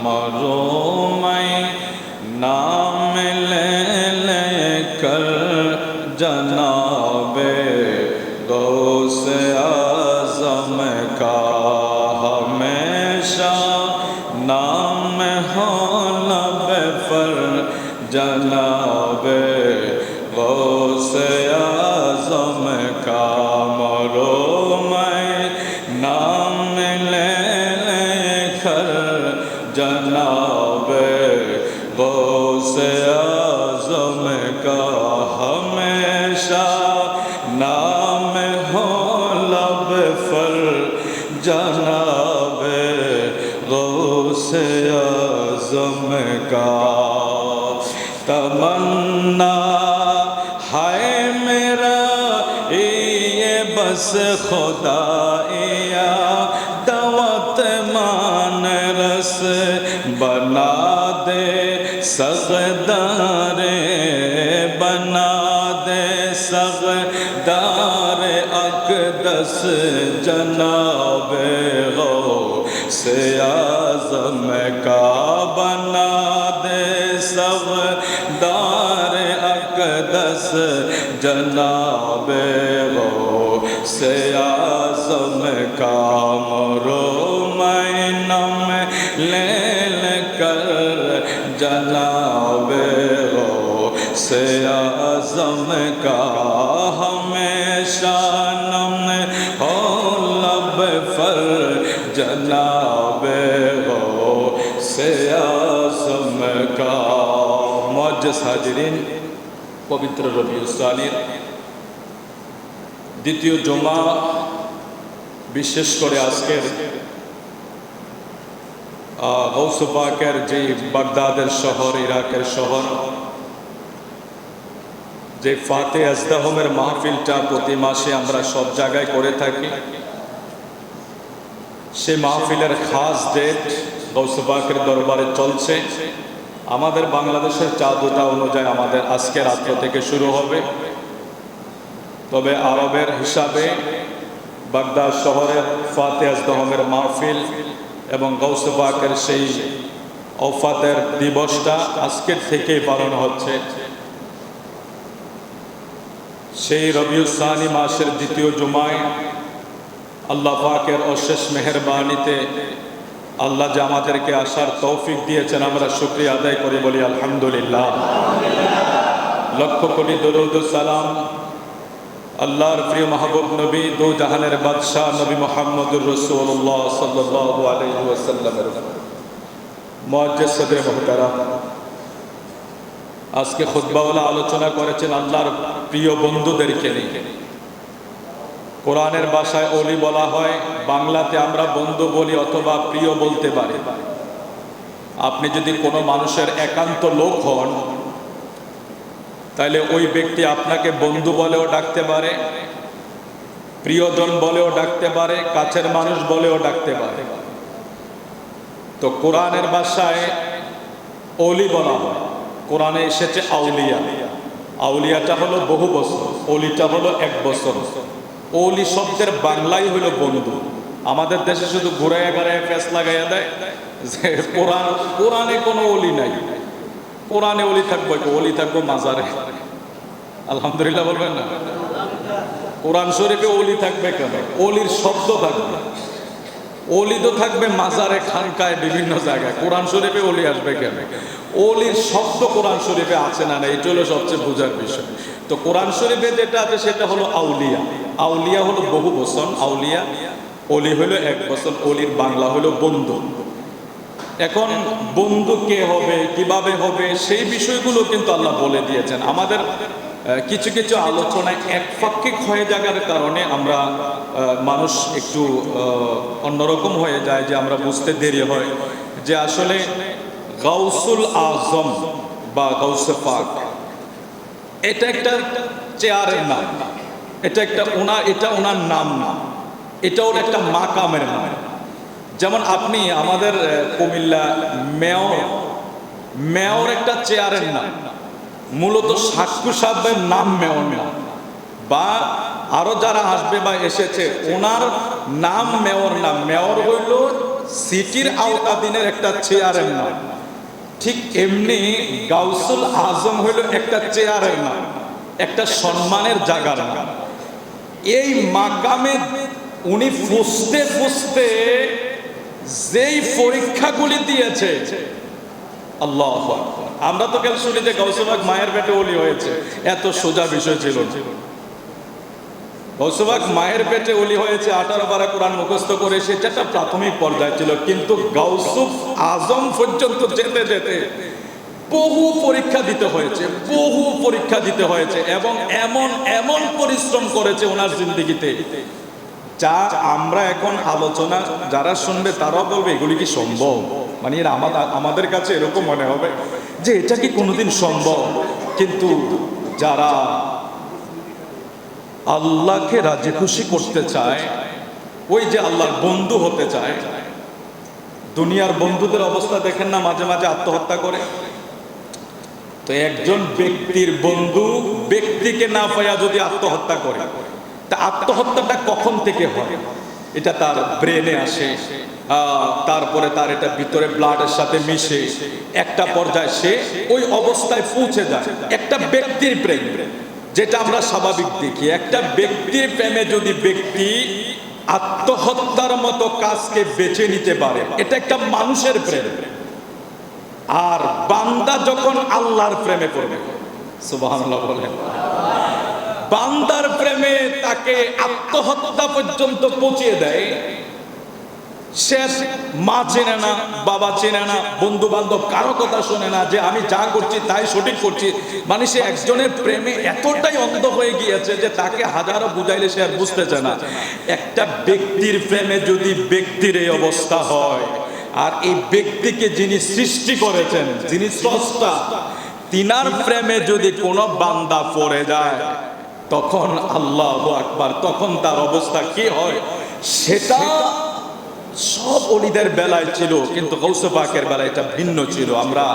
मरोमय नाम ले लेकर जनाबे गौसे आज़म का हमेशा नाम हो लब पर जनाबे गौसे आज़म का मरोमय नाम ले लेकर जनाबे गौसे आज़म का हमेशा नाम हो लब पर जनाबे गौसे आज़म का। तमन्ना है मेरा ये बस खुदाइया दावत मान रस बना दे सगदारे बना दे सगदार अक़दस जनाबे गौसे आज़म का बना दे सगदार अक़दस जनाबे गौसे आज़म का मरोमय नाम ले लेकर जनाबे गौसे आज़म का हमेशा नाम हो लब पर जनाबे गौसे आज़म का। मुअज़्ज़ज़ हाज़िरीन, पवित्र रबीउल सानीर द्वितीय जुमा, विशेष करे आजकेर गौसे पाकेर जे बागदादेर शहर इराकेर शहर जे फाते अजदाहमेर महफिलटा प्रति मासे आमरा सब जायगाय करे थाकी, से महफिलेर खास डेट गौसे पाकेर दरबारे चलছে। আমাদের বাংলাদেশের চাঁদটা অনুযায়ী আমাদের আজকে রাত্র থেকে শুরু হবে, তবে আরবের হিসাবে বাগদাদ শহরের ফাতে আজদাহমের মাহফিল এবং গৌসে পাকের সেই ওফাতের দিবসটা আজকের থেকেই পালন হচ্ছে। সেই রবিউল সানি মাসের দ্বিতীয় জুমায় আল্লাহ পাকের অশেষ মেহেরবানিতে আল্লাহ যে আমাদেরকে আসার তৌফিক দিয়েছেন, আমরা শুকরিয়া আদায় করি, বলি আলহামদুলিল্লাহ। লক্ষ কোটি দরুদ ও সালাম আল্লাহর প্রিয় মাহবুব নবী দু জাহানের বাদশাহ নবী মুহাম্মদুর রাসূলুল্লাহ সাল্লাল্লাহু আলাইহি ওয়াসাল্লামের। মুআজ্জাজ সদরে মুহতারাম, আজকে খুতবাওয়ালা আলোচনা করেছেন আল্লাহর প্রিয় বন্ধুদেরকে নিয়ে। কোরআনের ভাষায় ওলি বলা হয়, বাংলাতে আমরা বন্ধু বলি অথবা প্রিয় বলতে পারি। আপনি যদি কোনো মানুষের একান্ত লোক হন, তাহলে ওই ব্যক্তি আপনাকে বন্ধু বলেও ডাকতে পারে, প্রিয়জন বলেও ডাকতে পারে, কাছের মানুষ বলেও ডাকতে পারে। তো কোরআনের ভাষায় ওলি বলা হয়, কোরআনে এসেছে আউলিয়া। আউলিয়াটা হলো বহু বছর, ওলিটা হলো এক বছর। ওলি শব্দের বাংলাই হলো বন্ধু। আমাদের দেশে শুধু ঘুরাইয়া ঘুরাইয়া ফেস লাগাইয়া দেয় যে কোরআনে কোনো ওলি নাই। কোরআনে ওলি থাকবো, ওলি থাকবো মাজারে। আলহামদুলিল্লাহ বলবেন না? কোরআন শরীফে ওলি থাকবে কেন? ওলির শব্দ থাকবে। ওলি তো থাকবে মাজারে, খানকায়, বিভিন্ন জায়গায়। কোরআন শরীফে ওলি আসবে কেন? ওলির শব্দ কোরআন শরীফে আছে না, এটা হলো সবচেয়ে বোঝার বিষয়। তো কোরআন শরীফে যেটা আছে সেটা হলো আউলিয়া। আউলিয়া হলো বহু বচন, আউলিয়া। ওলি হলো এক বচন, ওলির বাংলা হলো বন্ধু। এখন বন্ধু কে হবে, কিভাবে হবে, সেই বিষয়গুলো কিন্তু আল্লাহ বলে দিয়েছেন। আমাদের কিছু কিছু আলোচনায় একপাক্ষিক হয়ে যাওয়ার কারণে আমরা মানুষ একটু অন্যরকম হয়ে যায়, যে আমরা বুঝতে দেরি হয় যে আসলে গাউসুল আজম বা গৌসে পাক এটা একটা চেয়ারের নাম, এটা ওনার নাম না, এটা ওর একটা মাকামের নাম। যেমন আপনি আমাদের কুমিল্লা মেয়র একটা চেয়ারের নাম, মূলত সাক্ষু সাহেবের নাম মেয়র না, বা আরো যারা আসবে বা এসেছে ওনার নাম মেয়র না। মেয়র হইল সিটির আওতাধীনের একটা চেয়ারের নাম, ঠিক এমনি গাউসুল আজম হইল একটা চেয়ারের নাম, একটা সম্মানের জায়গার নাম। এই মাকামে উনি ফুসতে ফুসতে যেই পরীক্ষাগুলি দিয়েছে, আল্লাহু আকবার। আমরা তো কেন শুনি যে গাউসুল পাক মায়ের পেটে ওলি হয়েছে, এত সোজা বিষয় ছিল না। গাউসুল পাক মায়ের পেটে ওলি হয়েছে, 18 পারা কোরআন মুখস্থ করে, সেটা একটা প্রাথমিক পর্যায় ছিল। কিন্তু গাউসুল আজম পর্যন্ত যেতে যেতে বহু পরীক্ষা দিতে হয়েছে, বহু পরীক্ষা দিতে হয়েছে, এবং এমন এমন পরিশ্রম করেছে ওনার জিন্দেগিতে, যা আমরা এখন আলোচনা যারা শুনবে তারাও বলবে এগুলি কি সম্ভব? মানে আমাদের কাছে এরকম মনে হবে যে এটা কি কোনোদিন সম্ভব। কিন্তু যারা আল্লাহকে রাজি খুশি করতে চায়, ওই যে আল্লাহর বন্ধু হতে চায়, দুনিয়ার বন্ধুদের অবস্থা দেখেন না, মাঝে মাঝে আত্মহত্যা করে। তো একজন ব্যক্তির বন্ধু ব্যক্তিকে না পাইয়া যদি আত্মহত্যা করে, তা আত্মহত্যাটা কখন থেকে হয়? এটা তার ব্রেনে আসে, তারপরে তার এটা ভিতরে ব্লাডের সাথে মিশে একটা পর্যায়ে সে ওই অবস্থায় পৌঁছে যায়। একটা ব্যক্তির প্রেম, যেটা আমরা স্বাভাবিক দেখি, একটা ব্যক্তির প্রেমে যদি ব্যক্তি আত্মহত্যার মতো কাজকে বেছে নিতে পারে, এটা একটা মানুষের প্রেম। আর বান্দা যখন আল্লাহর প্রেমে পড়বে, সুবহানাল্লাহ বলেন, বান্দার প্রেমে তাকে আত্মহত্যা পর্যন্ত পৌঁছিয়ে দেয়। সে মা চেনে না, বাবা চেনে না, বন্ধু বান্ধব কারো কথা শোনে না, যে আমি যা করছি তাই সঠিক করছি। মানে সে একজনের প্রেমে এতটাই অন্ধ হয়ে গিয়েছে যে তাকে হাজারো বুঝাইলে সে আর বুঝতেছে না। একটা ব্যক্তির প্রেমে যদি ব্যক্তির এই অবস্থা হয়, আর এই ব্যক্তিকে যিনি সৃষ্টি করেছেন, যিনি স্রষ্টা, তিনার প্রেমে যদি কোনো বান্দা পড়ে যায়, তখন আল্লাহু আকবার, তখন তার অবস্থা কি হয় সেটা সব ওলিদের বেলায় ছিল, কিন্তু গাউসে পাকের বেলায় এটা ভিন্ন ছিল। আমরা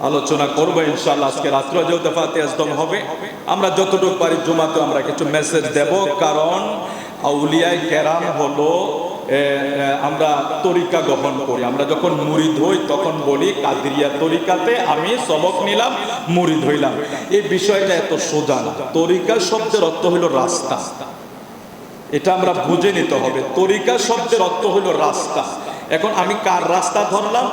আলোচনা করবো ইনশাআল্লাহ। আজকে রাত্রে যেহেতু ফাতিহা আজদম হবে, আমরা যতটুকু পারি জুমাতে আমরা কিছু মেসেজ দেব। কারণ আউলিয়ায়ে কেরাম হলো, আমরা তরিকা গ্রহণ করি, আমরা যখন মুরিদ হই তখন বলি কাদরিয়া তরিকাতে আমি সবক নিলাম, মুরিদ হইলাম। এই বিষয়টা এত সোজা না। তরিকা শব্দের অর্থ হইল রাস্তা, এটা আমরা বুঝে নিতে হবে। তরিকা শব্দের অর্থ হইল রাস্তা। এখন আমি কার রাস্তা ধরলাম?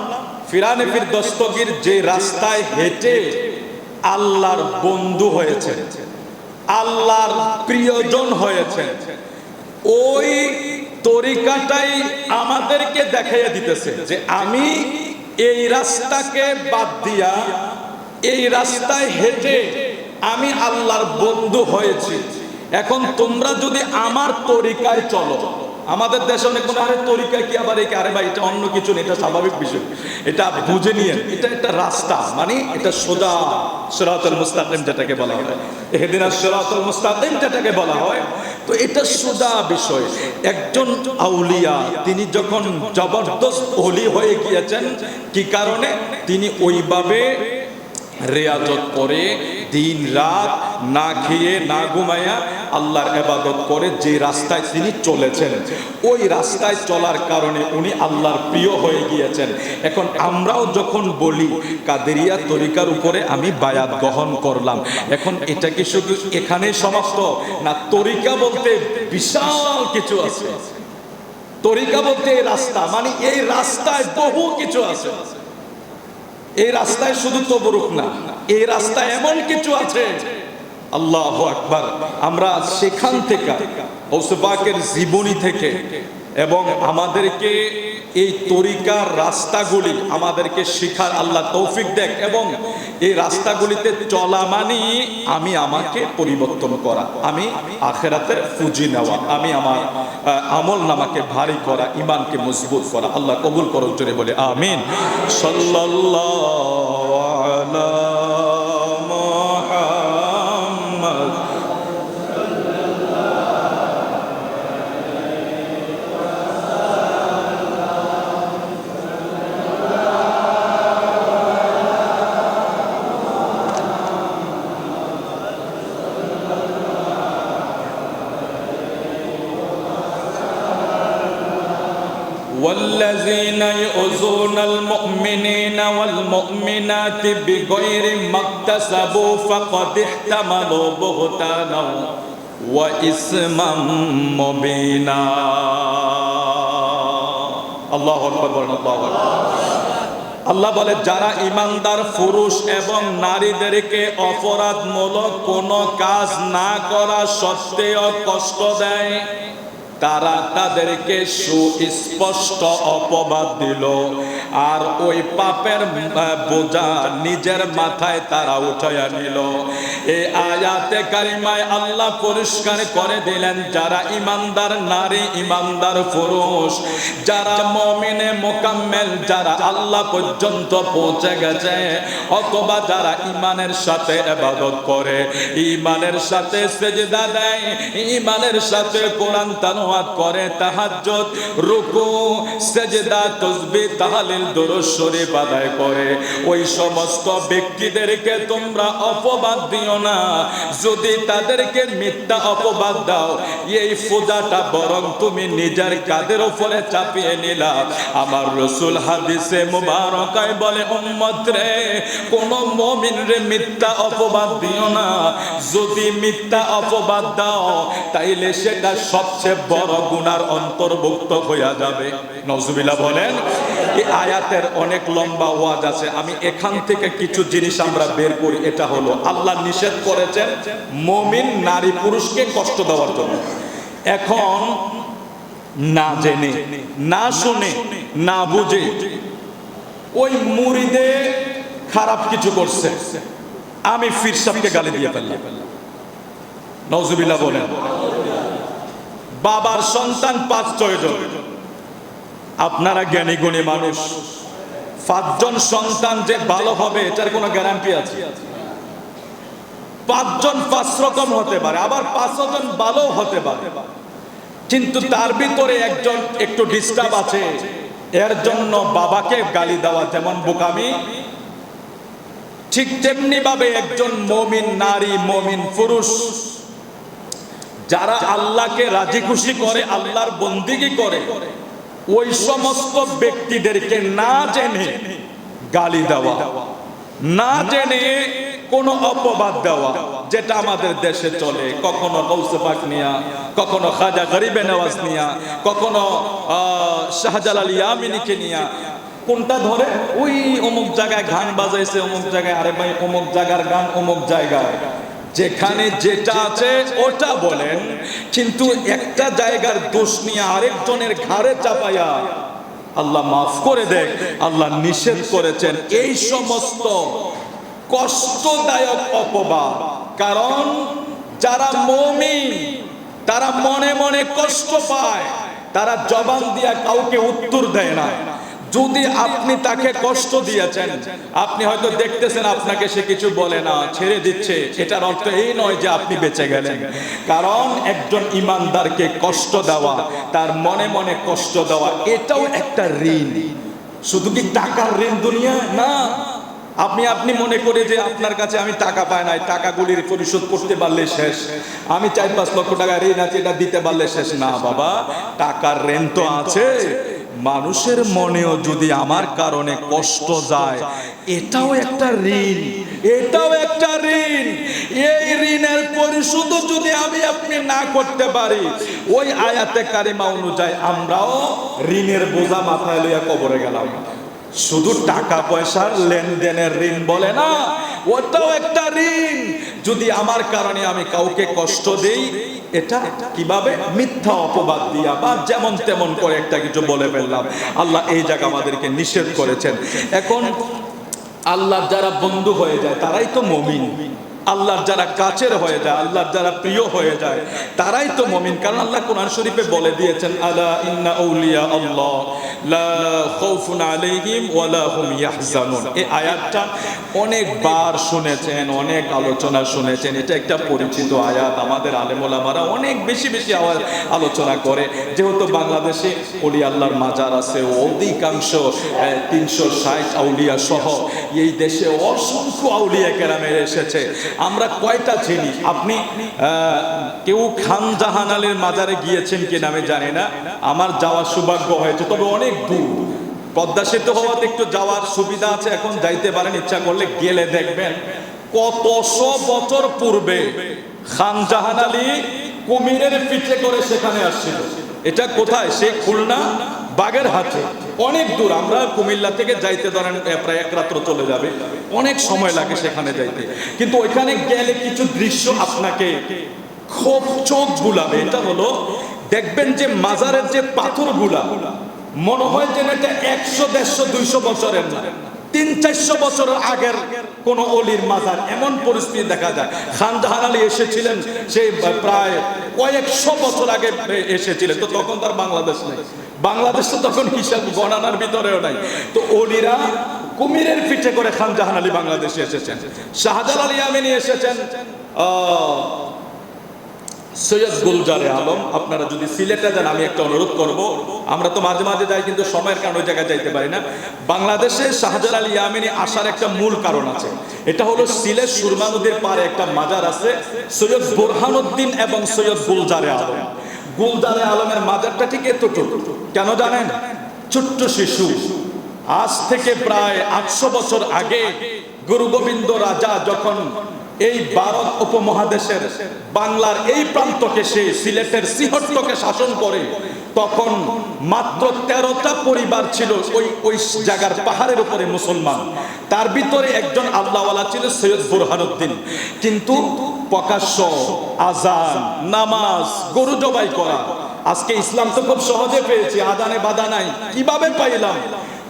ফিরানে পীর দস্তগীর যে রাস্তায় হেঁটে আল্লাহর বন্ধু হয়েছে, আল্লাহর প্রিয়জন হয়েছে, ওই তরিকাটাই আমাদেরকে দেখাইয়া দিতেছে যে আমি এই রাস্তাকে বাদ দিয়া এই রাস্তায় হেঁটে আমি আল্লাহর বন্ধু হয়েছি। এখন তোমরা যদি আমার তরিকায় চলো, আমাদের দেশে অনেক মনে হয় তরিকা কি আবার এই, আরে ভাই এটা অন্য কিছু না, এটা স্বাভাবিক বিষয়, এটা বুঝে নিয়েন, এটা একটা রাস্তা, মানে এটা সোজা সিরাতুল মুস্তাকিম যেটাকে বলা হয়, ইহদিনাস সিরাতুল মুস্তাকিম যেটাকে বলা হয়। তো এটা সোজা বিষয়। একজন আউলিয়া তিনি যখন জবরদস্ত ওলি হয়ে গিয়েছেন, কি কারণে? তিনি ওইভাবে রিয়াজত করে দিন রাত না খেয়ে না ঘুমায়া আল্লাহর ইবাদত করে যে রাস্তায় তিনি চলেছেন, ওই রাস্তায় চলার কারণে উনি আল্লাহর প্রিয় হয়ে গিয়েছেন। এখন আমরাও যখন বলি কাদেরিয়া তরিকার উপরে আমি বায়াত গ্রহণ করলাম, এখন এটা কি শুধু এখানেই সমাপ্ত না? তরিকা বলতে বিশাল কিছু আছে। তরিকা বলতে এই রাস্তা, মানে এই রাস্তায় বহু কিছু আছে। এই রাস্তায় শুধু তবরুক না, এই রাস্তায় এমন কিছু আছে, আল্লাহু আকবার। আমরা সেখান থেকে গাউসে পাকের জীবনী থেকে এবং আমাদেরকে এই তরিকার রাস্তাগুলি আমাদেরকে শিখার আল্লাহ তৌফিক দেখ, এবং এই রাস্তাগুলিতে চলা মানে আমি আমাকে পরিবর্তন করা, আমি আখিরাতের পুঁজি নেওয়া, আমি আমার আমল নামাকে ভারী করা, ঈমানকে মজবুত করা। আল্লাহ কবুল করুক, জোরে বলে আমিন। সাল্লাল্লাহু আলা মুহাম্মদ। والذي মুমিনিনা ওয়াল মুমিনাতি বিগাইরি মাকতাসাবু ফাকাদ ইহতামালু বুহতানা ওয়া ইসমান মুবিনা। আল্লাহু আকবার বলেন, আল্লাহু আকবার। আল্লাহ বলে যারা ঈমানদার পুরুষ এবং নারীদেরকে অপরাধমূলক কোনো কাজ না করা সত্ত্বেও কষ্ট দেয়, তারা তাদেরকে সুস্পষ্ট অপবাদ দিল, আর ওই পাপের বোঝা নিজের মাথায় তারা উঠাইয়া নিল। এই আয়াতে কারিমায় আল্লাহ পরিষ্কার করে দিলেন, যারা ঈমানদার নারী, ঈমানদার পুরুষ, যারা মুমিনে মুকাম্মেল, যারা আল্লাহ পর্যন্ত পৌঁছে গেছে, অথবা যারা ঈমানের সাথে ইবাদত করে, ঈমানের সাথে সিজদা দেয়, ঈমানের সাথে কোরআন তেলাওয়াত করে, তাহাজ্জুদ, রুকু, সিজদা, তাসবিহ, তাহলিল, দুরূদ শরীফ আদায় করে, ওই সমস্ত ব্যক্তিদেরকে তোমরা অপবাদ দিও না। যদি তাদেরকে মিথ্যা অপবাদ দাও, এই ফুদাটা বরং তুমি নিজের কাঁধের উপরে চাপিয়ে নিলা। আমার রাসূল হাদিসে মুবারকায় বলে, উম্মত রে, কোন মুমিন রে মিথ্যা অপবাদ দিও না। যদি মিথ্যা অপবাদ দাও, তাইলে সেটা সবচেয়ে বড় গুনার অন্তর্ভুক্ত হইয়া যাবে। নাউজুবিল্লাহ বলেন। এই আয়াতের অনেক লম্বা ওয়াজ আছে, আমি এখান থেকে কিছু জিনিস আমরা বের করি। এটা হলো, আল্লাহ নিষেধ করেছেন মুমিন নারী পুরুষকে কষ্ট দেওয়ার জন্য। এখন না জেনে, না শুনে, না বুঝে ওই মুরিদে খারাপ কিছু করছে, আমি পীর সাহেবকে গালি দিয়ে ফেললাম। নাউজুবিল্লাহ বলেন। বাবার সন্তান 5-6 জন, আপনারা জ্ঞানী গুণী মানুষ, 5 জন সন্তান যে ভালো হবে এটার কোনো গ্যারান্টি আছে? 5 জন 5 রকম হতে পারে, আবার 5 জন ভালো হতে পারে, কিন্তু তার ভিতরে একজন একটু ডিস্টার্ব আছে, এর জন্য বাবাকে গালি দেওয়া যেমন বোকামি, ঠিক তেমনি ভাবে একজন মুমিন নারী, মুমিন পুরুষ যারা আল্লাহকে রাজি খুশি করে, আল্লাহর বন্দেগী করে, ওই সমস্ত ব্যক্তিদেরকে না জেনে গালি দেওয়া, না জেনে কোন অপবাদ দেওয়া, যেটা আমাদের দেশে চলে। কখনো গৌসে পাক নিয়া, কখনো খাজা গরিবে নওয়াজ নিয়া, কখনো শাহজালাল ইয়ামিনীকে নিয়া। কোনটা ধরে? ওই অমুক জায়গায় গান বাজাইছে, অমুক জায়গায়, আরে ভাই অমুক জায়গার গান অমুক জায়গায়, যেখানে যেটা আছে ওটা বলেন, কিন্তু একটা জায়গার দোষ নিয়ে আরেকজনের ঘাড়ে চাপায়া আল্লাহ মাফ করে দেয়। আল্লাহ নিষেধ করেছেন এই সমস্ত কষ্টদায়ক অপবাদ। কারণ যারা মুমিন তারা মনে মনে কষ্ট পায়, তারা জবান দিয়া কাউকে উত্তর দেয় না। যদি আপনি তাকে কষ্ট দিয়েছেন, আপনি হয়তো দেখতেছেন আপনাকে সে কিছু বলে না, ছেড়ে দিচ্ছে, এটার অর্থ এই নয় যে আপনি বেঁচে গেলেন। কারণ একজন ইমানদারকে কষ্ট দেওয়া, তার মনে মনে কষ্ট দেওয়া, এটাও একটা ঋণ। শুধু কি টাকার ঋণ দুনিয়া না। আপনি মনে করে যে আপনার কাছে আমি টাকা পাই নাই, টাকাগুলির পরিশোধ করতে পারলে শেষ, আমি 4-5 লক্ষ টাকা ঋণ আছে, এটা দিতে পারলে শেষ না। বাবা, টাকার ঋণ তো আছে। মানুষের মনেও যদি আমার কারণে কষ্ট যায়, এটাও একটা ঋণ, এটাও একটা ঋণ। এই ঋণের পরিশোধ যদি আমি আপনি না করতে পারি, ওই আয়াতে কারিমা অনুযায়ী আমরাও ঋণের বোঝা মাথায় লইয়া কবরে গেলাম। শুধু টাকা পয়সার লেনদেনের ঋণ বলে না, ওটাও একটা ঋণ। যদি আমার কারণে আমি কাউকে কষ্ট দেই, এটা কিভাবে? মিথ্যা অপবাদ দিয়া বা যেমন তেমন করে একটা কিছু বলে ফেললাম। আল্লাহ এই জায়গা আমাদেরকে নিষেধ করেছেন। এখন আল্লাহর যারা বন্ধু হয়ে যায় তারাই তো মুমিন। আল্লাহর যারা কাছের হয়ে যায়, আল্লাহর যারা প্রিয় হয়ে যায়, তারাই তো মুমিন। কারণ আল্লাহ কোরআন শরীফে বলে দিয়েছেন, আলা ইন্না আউলিয়া আল্লাহ লা খাউফুন আলাইহিম ওয়া লা হুম ইয়াহজানুন। এই আয়াতটা অনেকবার শুনেছেন, অনেক আলোচনা শুনেছেন। এটা একটা পরিচিত আয়াত, আমাদের আলেম ওলামারা অনেক বেশি আলোচনা করে। যেহেতু বাংলাদেশে ওলি আল্লাহর মাজার আছে, অধিকাংশ 360 আউলিয়া সহ এই দেশে অসংখ্য আউলিয়া কেরামের এসেছে। আমরা কয়টা চিনি? আপনি কেউ খান জাহান আলীর মাজারে গিয়েছেন কিনা আমি জানি না, আমার যাওয়ার সৌভাগ্য হয়েছে, তবে অনেক দূর। পদ্মা সেতু হওয়াতে একটু যাওয়ার সুবিধা আছে, এখন যাইতে পারেন, ইচ্ছা করলে গেলে দেখবেন কতশো বছর পূর্বে খান জাহান আলী কুমিরের পিঠে করে সেখানে আসছিল। এটা কোথায়? সে খুলনা বাগেরহাটে, অনেক দূর। আমরা কুমিল্লা থেকে যাইতে ধরেন প্রায় এক রাত্র চলে যাবে, অনেক সময় লাগে সেখানে যাইতে। কিন্তু ওইখানে গেলে কিছু দৃশ্য আপনাকে খুব চোখ বুলাবে। এটা হলো, দেখবেন যে মাজারের যে পাথরগুলা মনে হয় যেন এটা 100, 150, 200 বছরের না, 300-400 বছর আগের কোন অলির মাজার, এমন পরিস্থিতি দেখা যায়। খান জাহান আলী এসেছিলেন সেই প্রায় কয়েকশো বছর আগে এসেছিলেন, তো তখন তার বাংলাদেশ নেই, বাংলাদেশ তো তখন হিসাব গণনার ভিতরেও নাই। তো অলিরা কুমিরের পিঠে করে খান জাহান আলী বাংলাদেশে এসেছেন। শাহজালাল ইয়ামানি এসেছেন সৈয়দ গুলজারে আলম। আপনারা যদি সিলেটে যান, আমি একটা অনুরোধ করব, আমরা তো মাঝে মাঝে যাই কিন্তু সময়ের কারণে ওই জায়গায় যাইতে পারি না। বাংলাদেশে শাহজালাল ইয়ামানি আসার একটা মূল কারণ আছে, এটা হলো সিলেট সুরমা নদীর পারে একটা মাজার আছে সৈয়দ বুরহানুদ্দিন এবং সৈয়দ গুলজারে আলম। গুলজারে আলমের মাজারটা ঠিক এতটুকু, কেন জানেন? ছোট্ট শিশু, আজ থেকে প্রায় 800 বছর আগে গুরু গোবিন্দ রাজা যখন এই ভারত উপমহাদেশের বাংলার এই প্রান্তকে, সে সিলেটের সিহট্টকে শাসন করে, তখন মাত্র 13টা পরিবার ছিল ওই জায়গার পাহাড়ের উপরে মুসলমান। তার ভিতরে একজন আল্লাহওয়ালা ছিল সৈয়দ বুরহানুদ্দিন। কিন্তু প্রকাশ্য আজান, নামাজ, গরু জবাই করা, আজকে ইসলাম তো খুব সহজে পেয়েছি, আজানে বাধা নাই, কিভাবে পাইলাম?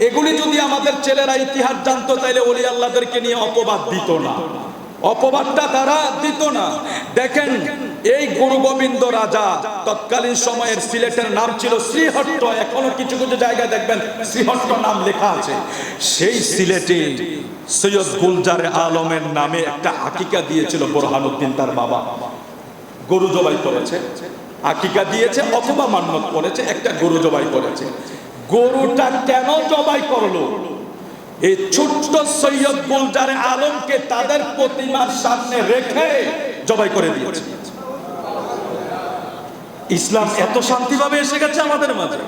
এগুলি যদি আমাদের ছেলেরা ইতিহাস জানতো, তাইলে ওলি আল্লাহদেরকে নিয়ে অপবাদ দিত না, অপবাদটা তারা দিত না। দেখেন, এই গুরু গোবিন্দ রাজা তৎকালীন সময়ের সিলেটের নাম ছিল শ্রীহট্ট, এখনো কিছু কিছু জায়গায় দেখবেন শ্রীহট্ট নাম লেখা আছে। সেই সিলেটে সৈয়দ গুলজারে আলমের নামে একটা আকিকা দিয়েছিল বুরহানুদ্দিন, তার বাবা গরু জবাই করেছে, আকিকা দিয়েছে অথবা মান্নত করেছে, একটা গরু জবাই করেছে। গরুটা কেন জবাই করলো? এই ছোট্ট সৈয়দ গুলজারে আলমকে তাদের প্রতিমার সামনে রেখে জবাই করে দিয়েছে। ইসলাম এত শান্তিভাবে এসে গেছে আমাদের মাঝে।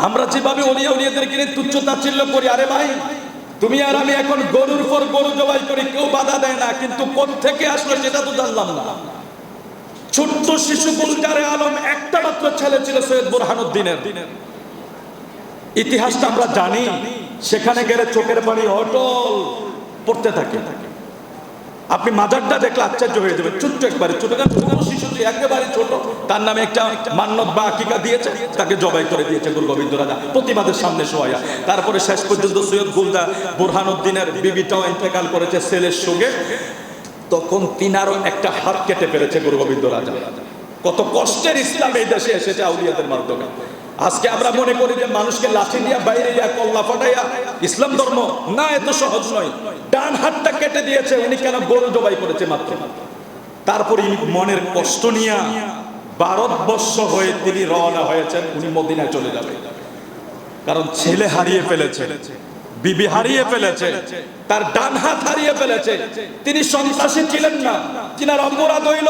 আমরা যেভাবে ওলিয়া উলিয়াদেরকে নিয়ে তুচ্ছ তাচ্ছিল্য করি, আরে ভাই তুমি আর আমি এখন গরুর পর গরু জবাই করি, কেউ বাধা দেয় না, কিন্তু কোত্থেকে আসলো সেটা তো জানলাম না। ছোট্ট শিশু গুলজারে আলম, একটা মাত্র ছেলে ছিল সৈয়দ বুরহানুদ্দিনের। ইতিহাসটা আমরা জানি, সেখানে গেলে চোখের পানি অটল পড়তে থাকে। আপনি মাজারটা দেখলে আশ্চর্য হয়ে যাবেন, ছোট্ট একবারে ছোট শিশু, একেবারে ছোট, তার নামে একটা মান্নত বা আকিকা দিয়েছে, তাকে জবাই করে দিয়েছে গুরু গোবিন্দ রাজা প্রতিবাদের সামনে শোয়া। তারপরে শেষ পর্যন্ত সৈয়দ গুলজার বুরহানুদ্দিনের বিবিটাও ইন্তেকাল করেছে ছেলের সঙ্গে, তখন তিনারও একটা হাত কেটে ফেলেছে গুরু গোবিন্দ রাজা। কত কষ্টের ইসলাম এই দেশে এসেছে আউলিয়াদের মাধ্যমে। আজকে আমরা মনে করি যে মানুষকে লাঠি দিয়া, বাইরে দিয়া, কল্লা ফাটাইয়া ইসলাম ধর্ম, না, এত সহজ নয়। ডান হাতটা কেটে দিয়েছে, উনি কেন? গরু জবাই করেছে মাত্র। তারপরে মনের কষ্ট নিয়ে ভারতবর্ষ হয়ে তিনি রওনা হয়েছেন, উনি মদিনায় চলে যাবে। কারণ ছেলে হারিয়ে ফেলেছে, বিবি হারিয়ে ফেলেছে, তার ডান হাত হারিয়ে ফেলেছে। তিনি সন্ত্রাসী ছিলেন না, তিনার অপরাধ হইল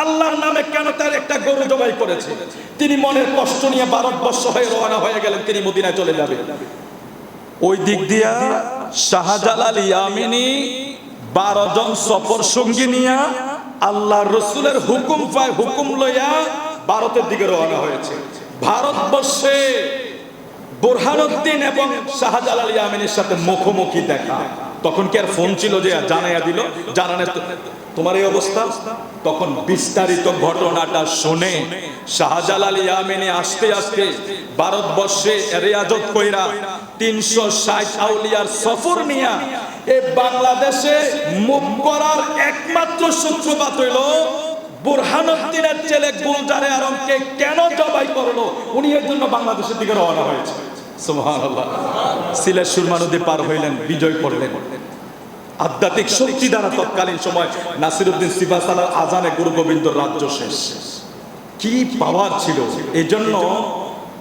আল্লাহর নামে কেন তার একটা গরু জবাই করেছে। তিনি মনের কষ্ট নিয়ে ভারতবর্ষ হয়ে রওনা হয়ে গেলেন, তিনি মদিনায় চলে যাবে। ওই দিক দিয়া শাহজালাল ইয়ামানি 12 জন সফর সঙ্গী নিয়ে আল্লাহর রাসূলের হুকুম পায়, হুকুম লইয়া ভারতের দিকে রওনা হয়েছে। ভারতবর্ষে বুরহানুদ্দিন এবং শাহজালাল ইয়ামানির সাথে মুখোমুখি দেখা। তখন কি আর ফোন ছিল যে জানাইয়া দিল, জানানে তোমার এই অবস্থা? তখন বিস্তারিত ঘটনাটা শুনে শাহজালাল ইয়ামানি আস্তে আস্তে ভারতবর্ষে রিয়াজত কইরা 360 আউলিয়ার সফর নিয়া এই বাংলাদেশে মুখ করার একমাত্র সূত্রপাত হইল বুরহানুদ্দিনের ছেলে গুলজারে আলমকে কেন জবাই করলো, উনি এর জন্য বাংলাদেশের দিকে রওনা হয়েছে। সুবহানাল্লাহ। সিলেট সুরমা নদী পার হইলেন, বিজয় করলেন। আধ্যাত্মিক শক্তি দ্বারা তৎকালীন সময় নাসিরউদ্দিন সিপাহসালার আজানে গুরু গোবিন্দর রাজ্য শেষ। কি পাওয়ার ছিল! এই জন্য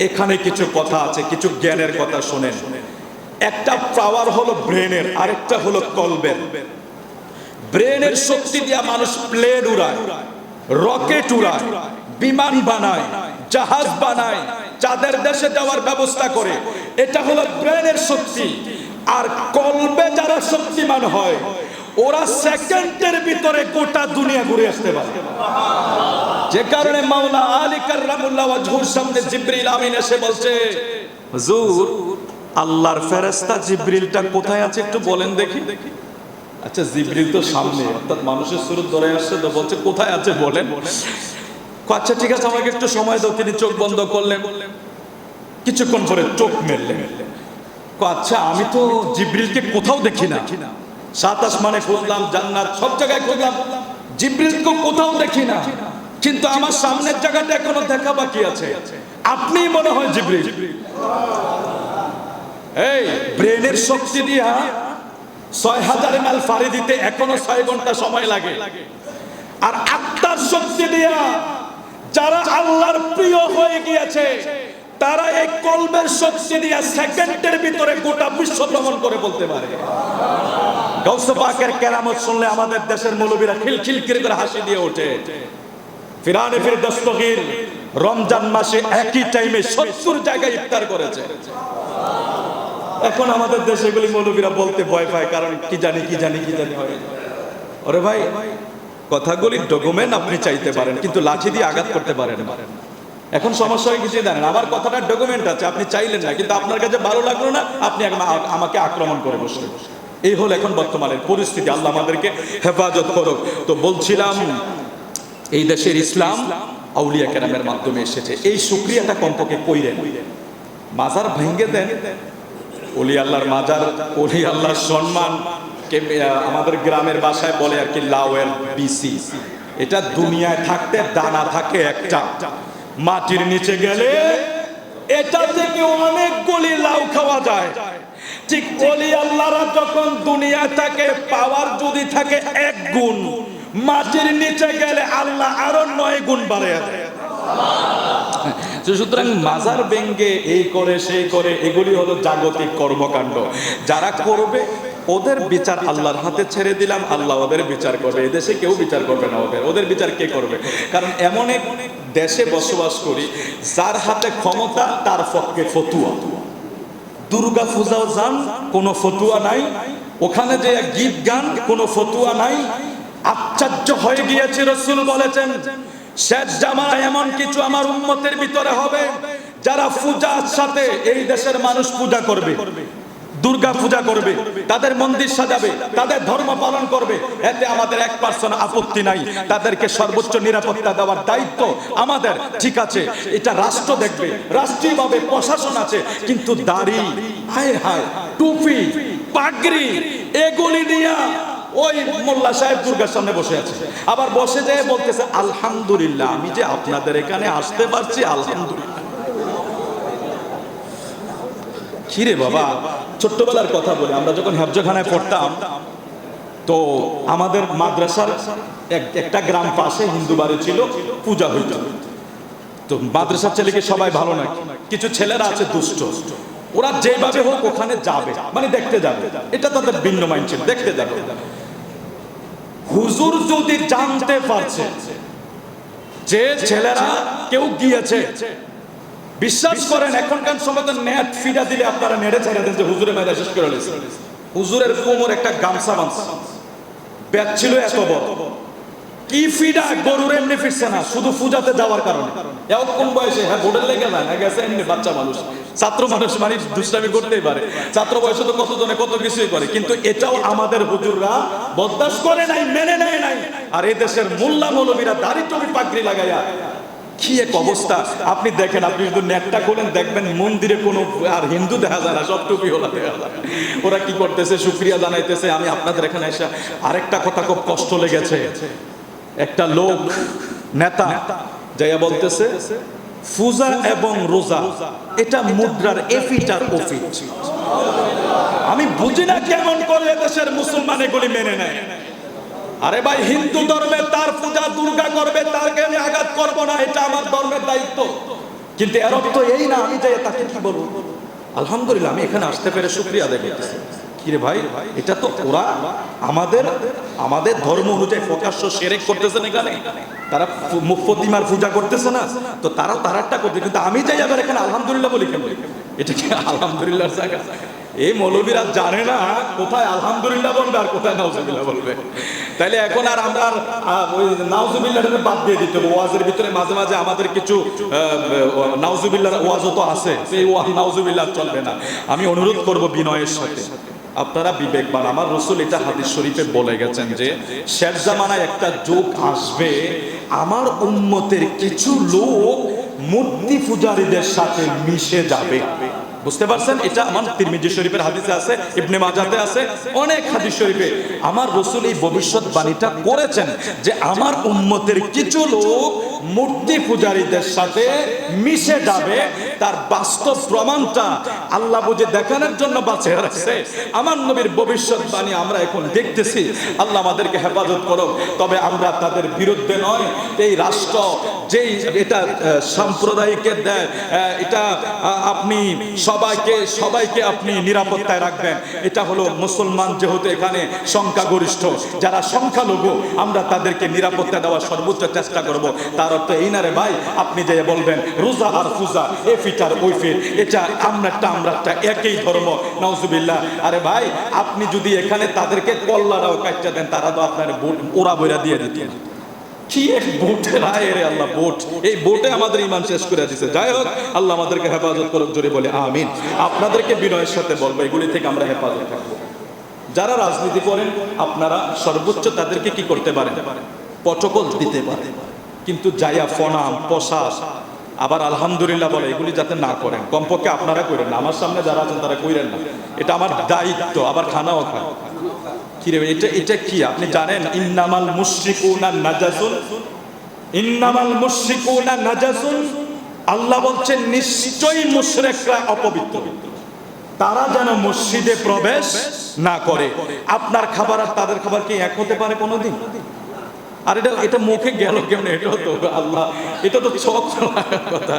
এখানে কিছু কথা আছে, কিছু জ্ঞানের কথা শোনেন। একটা পাওয়ার হলো ব্রেনের, আরেকটা হলো কলবের। ব্রেনের শক্তি দিয়া মানুষ প্লেন উড়ায়, রকেট উড়ায়, বিমান বানায়, জাহাজ বানায়, চাঁদের দেশে যাওয়ার ব্যবস্থা করে। এটা হলো ব্রেনের শক্তি। আর কলবে যারা শক্তিমান হয় ওরা সেকেন্ডের ভিতরে গোটা দুনিয়া ঘুরে আসতে পারে। যে কারণে মাওলা আলী কাররামুল্লাহ ওয়াজহুর সামনে জিবরিল আমিন এসে বলছে, হুজুর আল্লাহর ফেরেশতা জিবরিলটা কোথায় আছে একটু বলেন দেখি। আচ্ছা জিবরিল তো সামনে, অর্থাৎ মানুষের সুরত ধরে আসছে, তো বলছে কোথায় আছে বলেন। আচ্ছা ঠিক আছে আমাকে একটু সময় দাও। তিনি চোখ বন্ধ করলেন, কিছুক্ষণ পরে চোখ মেললেন। আচ্ছা আমি তো জিবরিলকে কোথাও দেখি না, সাত আসমানে খুঁজলাম, জান্নাত সব জায়গায় খুঁজলাম, জিবরিলকে কোথাও দেখি না, কিন্তু আমার সামনের জায়গাটা এখনো দেখা বাকি আছে। আপনি মনে হয় জিবরিল। এই ব্রেনের শক্তি দিয়া ৬০০০ মাইল ফাড়ি দিতে এখনো ৬ ঘন্টা সময় লাগে। আর আত্মার শক্তি দিয়া যারা আল্লাহর প্রিয় হয়ে গিয়েছে তারা এই কলবের শক্তি দিয়া সেকেন্ডের ভিতরে গোটা বিশ্ব ভ্রমণ করে বলতে পারে। গাউসে পাকের কেরামত শুনলে আমাদের দেশের মৌলবীরা খিলখিল করে হাসি দিয়ে ওঠে। ফিরানে ফির দস্তগীর রমজান মাসে একই টাইমে ৭০ জায়গায় ইফতার করেছে। এখন আমাদের দেশে এগুলি মৌলবীরা বলতে ভয় পায়, কারণ কি জানি হয়। ওরে ভাই কথাগুলি ডকুমেন্ট আপনি চাইতে পারেন কিন্তু লাঠি দিয়ে আঘাত করতে পারেন না। এখন সমস্যা হয়ে কিছু জানেন, আমার কথাটা ডকুমেন্ট আছে, আপনি চাইলেন না, কিন্তু আপনার কাছে ভালো লাগলো না, আপনি আমাকে আক্রমণ করে বসলেন। এই হল এখন বর্তমানের পরিস্থিতি। আল্লাহ আমাদেরকে হেফাজত করুক। তো বলছিলাম এই দেশের ইসলাম আউলিয়া কেরামের মাধ্যমে এসেছে। এই শুকরিয়াটা কমপক্ষে কইরেন, মাজার ভেঙে দেন, ওলি আল্লাহর মাজার, ওলি আল্লাহর সম্মান আমাদের গ্রামের ভাষায় বলে আর কি লাউয়ের বিসি। এটা দুনিয়ায় থাকতে দানা থাকে একটা, মাটির নিচে গেলে এটা থেকে অনেকগুলি লাউ খাওয়া যায়। ঠিক ওলি আল্লাহরা যখন দুনিয়া থাকে পাওয়ার যদি থাকে 1 গুণ, মাটির নিচে গেলে আল্লাহ আরো 9 গুণ বাড়িয়ে দেয়। সুতরাং মাজার ভেঙ্গে এই করে সেই করে এগুলি হলো জাগতিক কর্মকাণ্ড। যারা করবে ওদের বিচার আল্লাহর হাতে ছেড়ে দিলাম, আল্লাহ ওদের বিচার করবে। এদেশে কেউ বিচার করবে না, ওদের বিচার কে করবে? কারণ এমন এক দেশে বসবাস করি যার হাতে ক্ষমতা তার পক্ষে ফতুয়া। দুর্গা পূজাও যান কোনো ফতুয়া নাই, ওখানে যে গীত গান কোনো ফতুয়া নাই। আশ্চর্য হয়ে গিয়েছে, রাসূল বলেছেন শেষ জামানায় এমন কিছু আমার উম্মতের ভিতরে হবে যারা পূজার সাথে এই দেশের মানুষ পূজা করবে, দুর্গা পূজা করবে, তাদের মন্দির সাজাবে, তাদের ধর্ম পালন করবে, এতে আমাদের 1% আপত্তি নাই। তাদেরকে সর্বোচ্চ নিরাপত্তা দেওয়ার দায়িত্ব আমাদের। ঠিক আছে, এটা রাষ্ট্র দেখবে, রাষ্ট্রীয়ভাবে প্রশাসন আছে, কিন্তু দাড়ি, হায় হায়, টুপি, পাগড়ি এগুলি নিয়ে ওই মোল্লা সাহেব দুর্গার সামনে বসে আছে। আবার বসে যেয়ে বলতেছে আলহামদুলিল্লাহ আমি যে আপনাদের এখানে আসতে পারছি, আলহামদুলিল্লাহ। কিরে বাবা, ছোট্টবেলার কথা বলে আমরা যখন হেফজখানায় পড়তাম তো আমাদের মাদ্রাসার একটা গ্রাম পাশে হিন্দু বাড়ি ছিল, পূজা হইত। তো মাদ্রাসার ছেলেকে সবাই ভালো নাকি, কিছু ছেলেরা আছে দুষ্ট, ওরা যেভাবে হোক ওখানে যাবে, মানে দেখতে যাবে, এটা তাদের ভিন্ন মাইন্ড ছিল, দেখতে যাবে। হুজুর যদি জানতে পারছে যে ছেলেরা কেউ গিয়েছে, বিশ্বাস করেন এখনকার সময় তো নেট ফিডা দিলে আপনারা নেড়ে ছেড়ে দেন যে হুজুরে মেয়েরা শেষ করে দিয়েছে। হুজুরের কোমর একটা গামছা বাঁধছে, ব্যাগ ছিল এত বড়, কি ফিডা গরুর এমনি ফিরছে না, শুধু পূজাতে যাওয়ার কারণে। এরকম বয়সে হ্যাঁ বোর্ডের লেগে যায় না, গেছে এমনি বাচ্চা মানুষ, ছাত্র মানুষ, মানে দুষ্টামি করতেই পারে, ছাত্র বয়সে তো কতজনে কত কিছুই করে, কিন্তু এটাও আমাদের হুজুররা বরদাস্ত করে নাই, মেনে নেয় নাই। আর এই দেশের মোল্লা মৌলবীরা দাড়ি টুপি পাগড়ি লাগাইয়া কি এক অবস্থা। আপনি দেখেন, আপনি যদি নেটটা খোলেন দেখবেন মন্দিরে কোনো আর হিন্দু দেখা যায় না, সব টুপি ওলা দেখা যায়। ওরা কি করতেছে, শুকরিয়া জানাইতেছে। আমি আপনাদের এখানে এসে আরেকটা কথা খুব কষ্ট লেগেছে, একটা লোক নেতা যাইয়া বলতেছে পূজা এবং রোজা এটা মুদ্রার এফিট আর ওফিট। আমি বুঝি না কেমন করে দেশের মুসলমান এগুলি মেনে নেয়। আরে ভাই, হিন্দু ধর্মে তার পূজা দুর্গা করবে, তাকে আমি আঘাত করব না, এটা আমার ধর্মের দায়িত্ব। কিন্তু এর অর্থ এই না আমি যাই তাকে কি বলবো আলহামদুলিল্লাহ আমি এখানে আসতে পেরে শুকরিয়া আদায় করতেছি। কিরে ভাই, এটা তো ওরা আমাদের ধর্ম অনুযায়ী প্রকাশ্য শিরক করতেছেন, এখানে তারা প্রতিমার পূজা করতেছে না, তো তারাটা করতে, কিন্তু আমি যাই আবার এখানে আলহামদুলিল্লাহ বলি কেন? এটা কি আলহামদুলিল্লাহর জায়গা? এই মৌলবীরা জানে না কোথায় আলহামদুলিল্লাহ বলবে আর কোথায় নাউজুবিল্লাহ বলবে। তাইলে এখন আর আমরা ওই নাউজুবিল্লাহটাকে বাদ দিয়ে দিতে হবে। ওয়াজের ভিতরে মাঝে মাঝে আমাদের কিছু নাউজুবিল্লাহর ওয়াজও তো আছে, সেই নাউজুবিল্লাহ চলবে না। আমি অনুরোধ করব বিনয়ের সাথে, আপনারা বিবেকবান, আমার রাসূল এটা হাদিস শরীফে বলে গেছেন যে শেষ জামানায় একটা যুগ আসবে, আমার উম্মতের কিছু লোক মূর্তি পূজারীদের সাথে মিশে যাবে। বুঝতে পারছেন? এটা আমার তিরমিজি শরীফের হাদিসে আছে, ইবনে মাজাতে আছে, অনেক হাদিস শরীফে আমার রাসূল এই ভবিষ্যৎবাণীটা করেছেন যে আমার উম্মতের কিছু লোক মূর্তি পূজারীদের সাথে মিশে যাবে। তার বাস্তব প্রমাণটা আল্লাহ বুঝে দেখানোর জন্য বাঁচিয়ে রাখছে। আমার নবীর ভবিষ্যৎবাণী আমরা এখন দেখতেছি। আল্লাহ আমাদেরকে হেফাজত করুক। তবে আমরা তাদের বিরুদ্ধে নয়। এই রাষ্ট্র যেই এটা সাম্প্রদায়িকের দেয়, এটা আপনি সবাইকে আপনি নিরাপত্তায় রাখবেন, এটা হলো মুসলমান যেহেতু এখানে সংখ্যাগরিষ্ঠ, যারা সংখ্যালঘু আমরা তাদেরকে নিরাপত্তা দেওয়ার সর্বোচ্চ চেষ্টা করব। তার অর্থ এই না রে ভাই আপনি যে বলবেন রোজা আর পূজা এ ফিটার ওই ফিট, এটা আমরা একই ধর্ম, নাউজুবিল্লাহ। আরে ভাই আপনি যদি এখানে তাদেরকে কল্লাটাও কাটতে দেন, তারা তো আপনার ভোট ওরা বইরা দিয়ে দিত। কি এক ভোটের আয় রে আল্লাহ, ভোট, এই ভোটে আমাদের ঈমান শেষ করে দিয়েছে। যাই হোক, আল্লাহ আমাদেরকে হেফাজত করুক, জোরে বলে আমিন। আপনাদেরকে বিনয়ের সাথে বলবো, এগুলি থেকে আমরা হেফাজত থাকবো। যারা রাজনীতি করেন আপনারা সর্বোচ্চ তাদেরকে কি করতে পারেন? প্রটোকল দিতে পারেন, কিন্তু যাইয়া ফনাম প্রশাস আবার আলহামদুলিল্লাহ বলে এগুলি যাতে না করেন, কমপক্ষে আপনারা করেন না। আমার সামনে যারা আছেন তারা কইরেন না, এটা আমার দায়িত্ব। আবার খানাও খায় কি রে, এটা কি আপনি জানেন? ইন্নামাল মুশরিকুনা নাজাসুন, ইন্নামাল মুশরিকুনা নাজাসুন। আল্লাহ বলছেন নিশ্চয়ই মুশরিকরা অপবিত্র, তারা যেন মসজিদে প্রবেশ না করে। আপনার খাবার আর তাদের খাবার কি এক হতে পারে কোনোদিন? আর এটা মুখে গেল কেমন? এটা তো আল্লাহ, এটা তো চোখ কথা।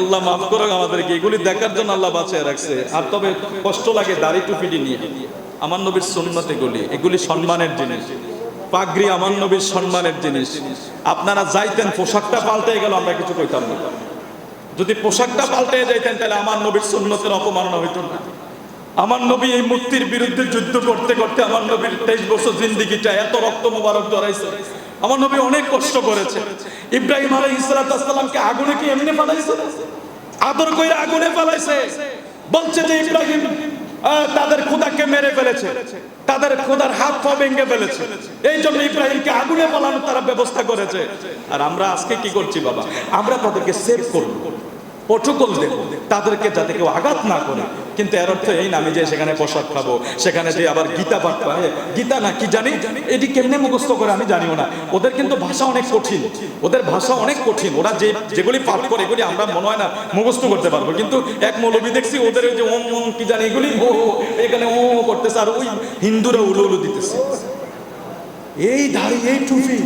আল্লাহ মাফ করো আমাদেরকে, এগুলি দেখার জন্য আল্লাহ বাঁচিয়ে রাখছে। আর তবে কষ্ট লাগে দাড়ি টুপিটি নিয়ে। আমার নবীর সুন্নাত এগুলি সম্মানের জিনিস। পাগড়ি আমার নবীর সম্মানের জিনিস। আপনারা যাইতেন পোশাকটা পাল্টে গেল, আমরা কিছু কইতাম না। যদি পোশাকটা পাল্টে যাইতেন তাহলে আমার নবীর সুন্নতের অপমাননা হইতো না। আমার নবী এই মূর্তির বিরুদ্ধে যুদ্ধ করতে করতে আমার নবীর 23 বছর জিন্দেগিটা এত রক্ত মোবারক জড়াইছে। আমার নবী অনেক কষ্ট করেছে। ইব্রাহিম আলাইহিস সালামকে আগুনে কি এমনি ফালাইছে? আদর কইরা আগুনে ফালাইছে। বলছে যে ইব্রাহিম তাদের খোদাকে মেরে ফেলেছে, তাদের খোদার হাত পা ভেঙে ফেলেছে, এই জন্য ইব্রাহিমকে আগুনে ফালানোর তারা ব্যবস্থা করেছে। আর আমরা আজকে কি করছি বাবা? আমরা তাদেরকে সেভ করব, প্রটোকল দেব তাদেরকে যাতে কেউ আঘাত না করে। কিন্তু এর অর্থ এই না আমি যে সেখানে প্রসাদ খাবো, সেখানে যে আবার গীতা পাঠ পায়, গীতা না কি জানি এটি কেমনে মুখস্থ করে আমি জানিও না। ওদের কিন্তু ভাষা অনেক কঠিন, ওদের ভাষা অনেক কঠিন। ওরা যেগুলি পাঠ করে এগুলি আমরা মনে হয় না মুখস্থ করতে পারবো। কিন্তু এক মৌলবী দেখছি ওদের ওই যে ওম ওম কি জানি এগুলি এখানে ও করতেছে, আর ওই হিন্দুরা উলু উলু দিতেছে। এই দাড়ি এই টুপি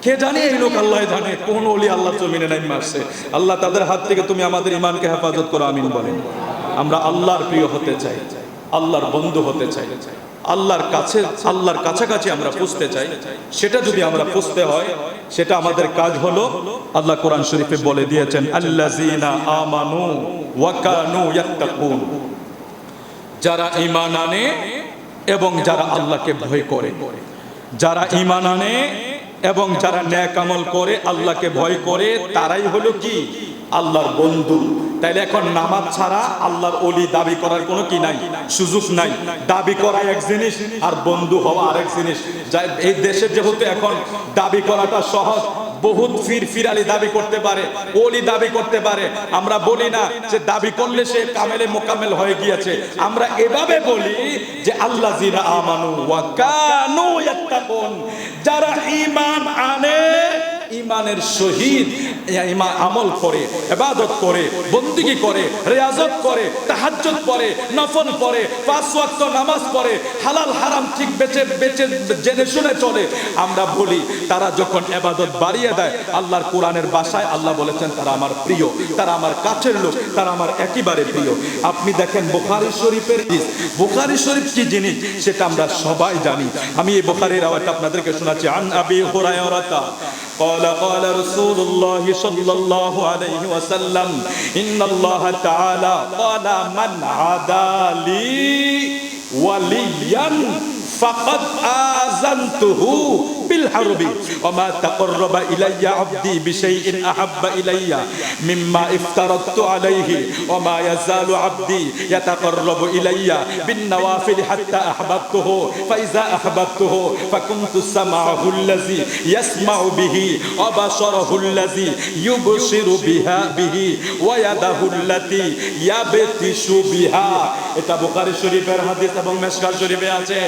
কে জানে? এই লোক আল্লাহ জানে কোন ওলি আল্লাহ জমিনে নাই মারছে। আল্লাহ তাদের হাত থেকে তুমি আমাদের ইমানকে হেফাজত করো, আমিন বলেন। আমরা আল্লাহর প্রিয় হতে চাই, আল্লাহর বন্ধু হতে চাই, আল্লাহর কাছাকাছি আমরা পুষতে চাই। সেটা যদি আমরা পুষতে হয়, সেটা আমাদের কাজ হলো আল্লাহ কোরআন শরীফে বলে দিয়েছেন আল্লাযীনা আমানু ওয়া কানু ইয়াত্তাকুন, যারা ঈমান আনে এবং যারা আল্লাহকে ভয় করে। যারা ঈমান আনে এবং যারা নেক আমল করে, আল্লাহকে ভয় করে, তারাই হলো কি? আল্লাহর বন্ধু। তাইলে এখন নামাজ ছাড়া আল্লাহর ওলি দাবি করার কোনো কি নাই, সুযোগ নাই। দাবি করা এক জিনিস আর বন্ধু হওয়া আরেক জিনিস। এই দেশে যেহেতু এখন দাবি করাটা সহজ, বহুত ফিরালি দাবি করতে পারে, ওলি দাবি করতে পারে। আমরা বলি না যে দাবি করলে সে কামেলে মোকামেল হয়ে গিয়েছে। আমরা এভাবে বলি যে আল্লাযীনা আমানু ওয়া কানু ইয়াত্তাকুন, যারা ঈমান আনে ইমানের শহীদ আমল করে, ইবাদত করে, বন্দেগী করে, রিয়াজত করে, তাহাজ্জুদ পড়ে, নফল পড়ে, 5 ওয়াক্ত নামাজ পড়ে, হালাল হারাম ঠিক বেঁচে জেনে শুনে চলে, আমরা বলি তারা যখন ইবাদত বাড়িয়ে দেয়, আল্লাহর কোরআনের ভাষায় আল্লাহ বলেছেন তারা আমার প্রিয়, তারা আমার কাছের লোক, তারা আমার একেবারে প্রিয়। আপনি দেখেন বুখারী শরীফের হাদিস, বুখারী শরীফ কি জিনিস সেটা আমরা সবাই জানি। আমি এই বুখারীর আওয়াজ আপনাদেরকে শোনাচ্ছি। আন আবি হুরায়রা قال قال رسول الله صلى الله عليه وسلم إن الله تعالى قال من عادى لي وليا فقد آذنته بالحرب وما تقرب إلي عبدي بشيء أحب إلي مما افترضت عليه وما يزال عبدي يتقرب إلي بالنوافل حتى أحببته فإذا أحببته فكنت سمعه الذي يسمع به وبصره الذي يبصر بها به ويده التي يبطش بها। এটা বুখারী শরীফের হাদিস এবং মিশকাত শরীফে আছে।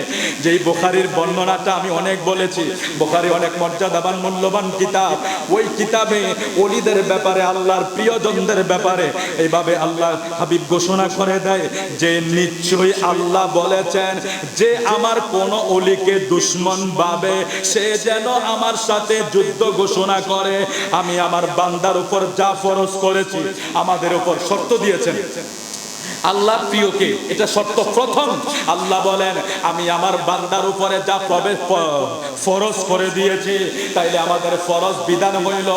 যেই বুখারীর বর্ণনাটা আমি অনেক বলেছি, বুখারী অনেক মর্যাদাবান মূল্যবান কিতাব। ওই কিতাবে ওলিদের ব্যাপারে, আল্লাহর প্রিয়জনদের ব্যাপারে এইভাবে আল্লাহ হাবিব ঘোষণা করে দেয় যে নিশ্চয়ই আল্লাহ বলেছেন যে আমার কোন ওলিকে দুশমন ভাবে সে যেন আমার সাথে যুদ্ধ ঘোষণা করে। আমি আমার বান্দার উপর যা ফরজ করেছি, আমাদের উপর শর্ত দিয়েছেন আল্লাহ প্রিয়কে, এটা শর্ত প্রথম। আল্লাহ বলেন আমি আমার বান্দার উপরে যা ফরজ করে দিয়েছি, তাইলে আমাদের ফরজ বিধান হইল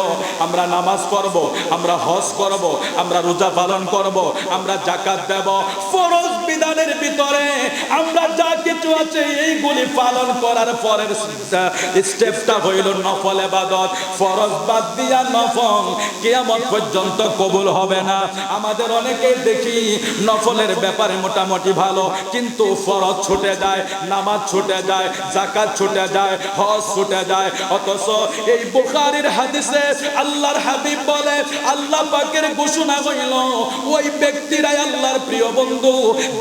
আমরা নামাজ করব, আমরা হজ করব, আমরা রোজা পালন করব, আমরা যাকাত দেব। ফরজ বিধানের ভিতরে আমরা যা কিছু আছে এইগুলি পালন করার পরের স্টেপটা হইল নফল ইবাদত। ফরজ বাদ দিয়া নফল কিয়ামত পর্যন্ত কবুল হবে না। আমাদের অনেকে দেখি নফলের ব্যাপারে মোটামুটি ভালো, কিন্তু ফরজ ছুটে যায়, নামাজ ছুটে যায়, যাকাত ছুটে যায়, হজ ছুটে যায়। অথচ এই বুখারীর হাদিসে আল্লাহর হাবিব বলে, আল্লাহ পাকের ঘোষণা হইল ওই ব্যক্তিরাই আল্লাহর প্রিয় বন্ধু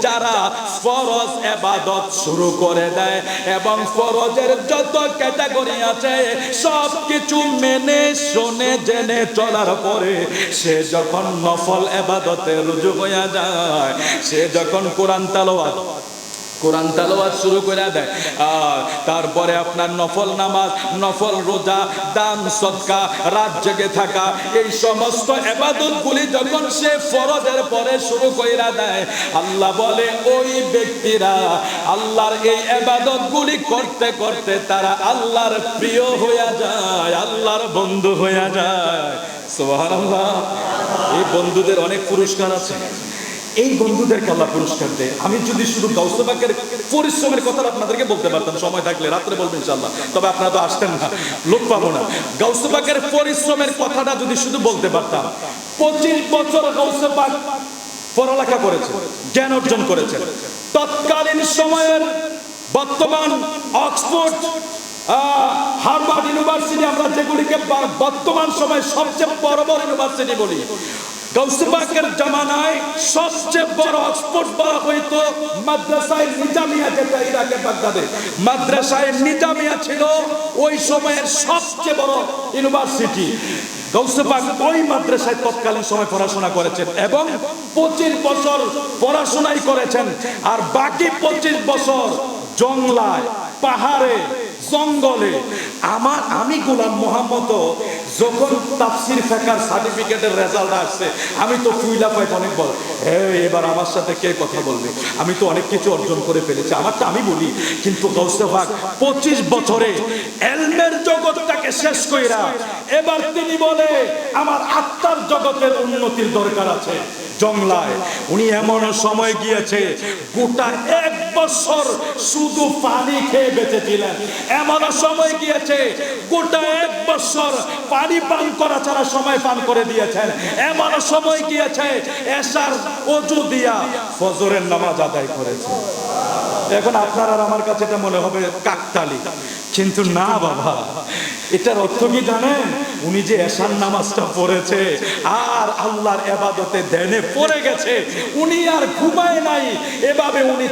যারা ফরজ ইবাদত শুরু করে দেয় এবং ফরজের যত ক্যাটাগরি আছে সব কিছু মেনে শুনে জেনে চলার পরে সে যখন নফল ইবাদতে রুজু হয়ে যায়, সে যখন কোরআন তালাওয়াত শুরু করে দেয়, তারপরে আপনার নফল নামাজ, নফল রোজা, দান সদকা, রাত জেগে থাকা, এই সমস্ত ইবাদতগুলি যখন সে ফরজের পরে শুরু করে দেয়, আল্লাহ বলে ওই ব্যক্তিরা আল্লাহর এই ইবাদতগুলি করতে করতে তারা আল্লাহর প্রিয় হয়ে যায়, আল্লাহর বন্ধু হয়ে যায়। সুবহানাল্লাহ। এই বন্ধুদের অনেক পুরস্কার আছে, এই বন্ধুদেরকে আল্লাহ পুরস্কার দেয়। আমি যদি শুধু গাউসে পাকের পরিশ্রমের কথা আপনাদেরকে বলতে পারতাম, সময় থাকলে রাত্রে বলবো ইনশাআল্লাহ, তবে আপনারা তো আসতেন না, লোক পাবো না। গাউসে পাকের পরিশ্রমের কথাটা যদি শুধু বলতে পারতাম, 25 বছর গাউসে পাক পড়ালেখা করেছে, জ্ঞান অর্জন করেছেন। তৎকালীন সময়ের বর্তমান অক্সফোর্ড, হার্ভার্ড ইউনিভার্সিটি, আমরা যেগুলিকে বর্তমান সময়ে সবচেয়ে বড় বড় ইউনিভার্সিটি বলি, গাউসে পাকের জামানায় সবচেয়ে বড় অক্সফোর্ড বলা হইতো মাদ্রাসায়ে নিজামিয়া, যেটা ইরাকের বাগদাদে মাদ্রাসায়ে নিজামিয়া ছিল ওই সময়ের সবচেয়ে বড় ইউনিভার্সিটি। গাউসে পাক ওই মাদ্রাসায় তৎকালীন সময় পড়াশোনা করেছেন এবং 25 বছর পড়াশোনাই করেছেন, আর বাকি 25 বছর জঙ্গলায়, পাহাড়ে, জঙ্গলে। আমি গোলাম মোহাম্মদ যখন তাফসির ফিকহের সার্টিফিকেটের রেজাল্ট আসছে, আমি তো ফুইলা পাই অনেক বল, এবার আমার সাথে কে কথা বলবে, আমি তো অনেক কিছু অর্জন করে ফেলেছি, আমারটা আমি বলি। কিন্তু গাউসে পাক 25 বছরে ইলমের জগৎটাকে শেষ কইরা এবার তিনি বলে আমার আত্মার জগতের উন্নতির দরকার আছে। জংলায় উনি এমন সময় গিয়েছে গোটা 1 বছর শুধু পানি খেয়ে বেঁচেছিলেন, এমন সময় গিয়েছে গোটা 1 বছর পানি পান করা ছাড়া সময় পান করে দিয়েছেন, এমন সময় গিয়েছে এশার ওযু দিয়া ফজরের নামাজ আদায় করেছে। এখন আপনার আর আমার কাছে এটা মনে হবে কাকতালি, কিন্তু না বাবা, এটার অর্থ কি জানেন? উনি যে এশার নামাজটা পড়েছে আর আল্লাহর ইবাদতে ধ্যানে পড়ে গেছে, উনি আর ঘুমায় নাই। এভাবে উনি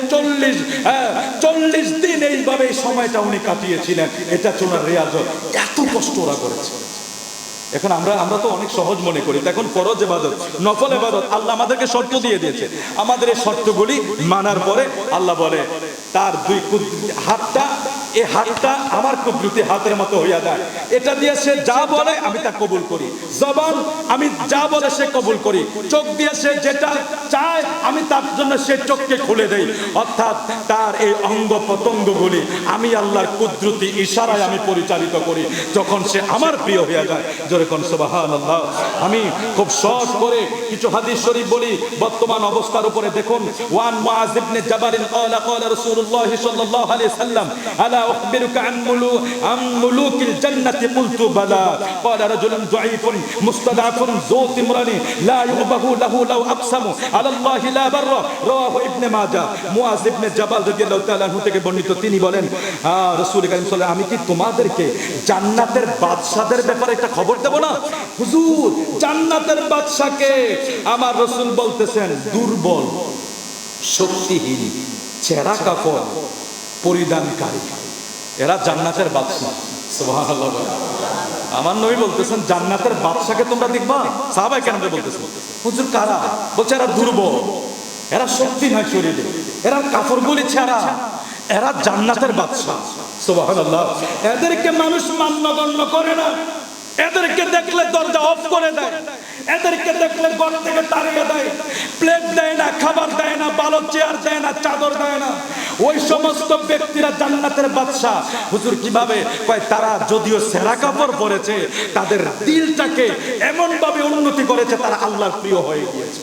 40 দিন এইভাবে সময়টা উনি কাটিয়েছিলেন। এটা চোনার রিয়াজত, এত কষ্ট ওরা করেছে। এখন আমরা তো অনেক সহজ মনে করি, এখন ফরজ ইবাদত, নফল ইবাদত আল্লাহ আমাদেরকে শর্ত দিয়ে দিয়েছে। আমাদের এই শর্তগুলি মানার পরে আল্লাহ বলে তার দুই হাতটা, এই হাতটা আমার কুদরতি হাতের মতো হইয়া যায়, এটা দিয়ে সে যা বলে আমি তা কবুল করি, জবান আমি যা বলে সে কবুল করি, চোখ দিয়ে সে যেটা চায় আমি তার জন্য সে চোখকে খুলে দেই। অর্থাৎ তার এই অঙ্গ প্রত্যঙ্গগুলি আমি আল্লাহর কুদরতি ইশারায় আমি পরিচালিত করি, যখন সে আমার প্রিয় হয়ে যায়। যেরকম সুবহানাল্লাহ। আমি খুব সহজ করে কিছু হাদিস শরীফ বলি বর্তমান অবস্থার উপরে। দেখুন, ওয়ান মুআয ইবনে জাবাল ক্বালা ক্বালা রাসূলুল্লাহ সাল্লাল্লাহু আলাইহি সাল্লাম আলা উখবিরুকা আন মুলুকিল জান্নাতি কুলতু বালা ক্বালা রাজুলুন যায়ীফুন মুস্তাদআফুন যু তিমরানি লা ইউবাহু লাহু লাউ আকসামু আলাল্লাহি লা বাররা রাওয়াহু ইবনে মাজাহ। মুআয ইবনে জাবাল রাদিয়াল্লাহু তাআলা আনহু থেকে বর্ণিত, তিনি বলেন রাসূল কারীম সাল্লাল্লাহু আলাইহি ওয়াসাল্লাম, আমি কি তোমাদেরকে জান্নাতের বাদশাদের ব্যাপারে একটা খবর দেব না? হুজুর, জান্নাতের বাদশাকে আমার রাসূল বলতেছেন দুর্বল, শক্তিহীন, ছেঁড়া কাপড় পরিধানকারী, এরা জান্নাতের বাদশা। সুবহানাল্লাহ। আমার নবী বলতেছেন জান্নাতের বাদশাকে তোমরা দেখবা? সাহাবায়ে কেরামরা বলতেছেন হুজুর কারা? বলছে এরা দুর্বল, এরা শক্তি নাই শরীরে, এরা কাপড়গুলি ছেঁড়া, এরা জান্নাতের বাদশা। সুবহানাল্লাহ। এদেরকে মানুষ মান্যগণ্য করে না, এদেরকে দেখলে দরজা অফ করে দেয়, এদেরকে দেখলে ঘর থেকে তাড়িয়ে দেয়, প্লেট দেয় না, খাবার দেয় না, ভালো চেয়ার দেয় না, চাদর দেয় না। ওই সমস্ত ব্যক্তিরা জান্নাতের বাদশা। হুজুর কিভাবে? কয় তারা যদিও ছেঁড়া কাপড় পরেছে, তাদের দিলটাকে এমন ভাবে উন্নতি করেছে তারা আল্লাহর প্রিয় হয়ে গিয়েছে।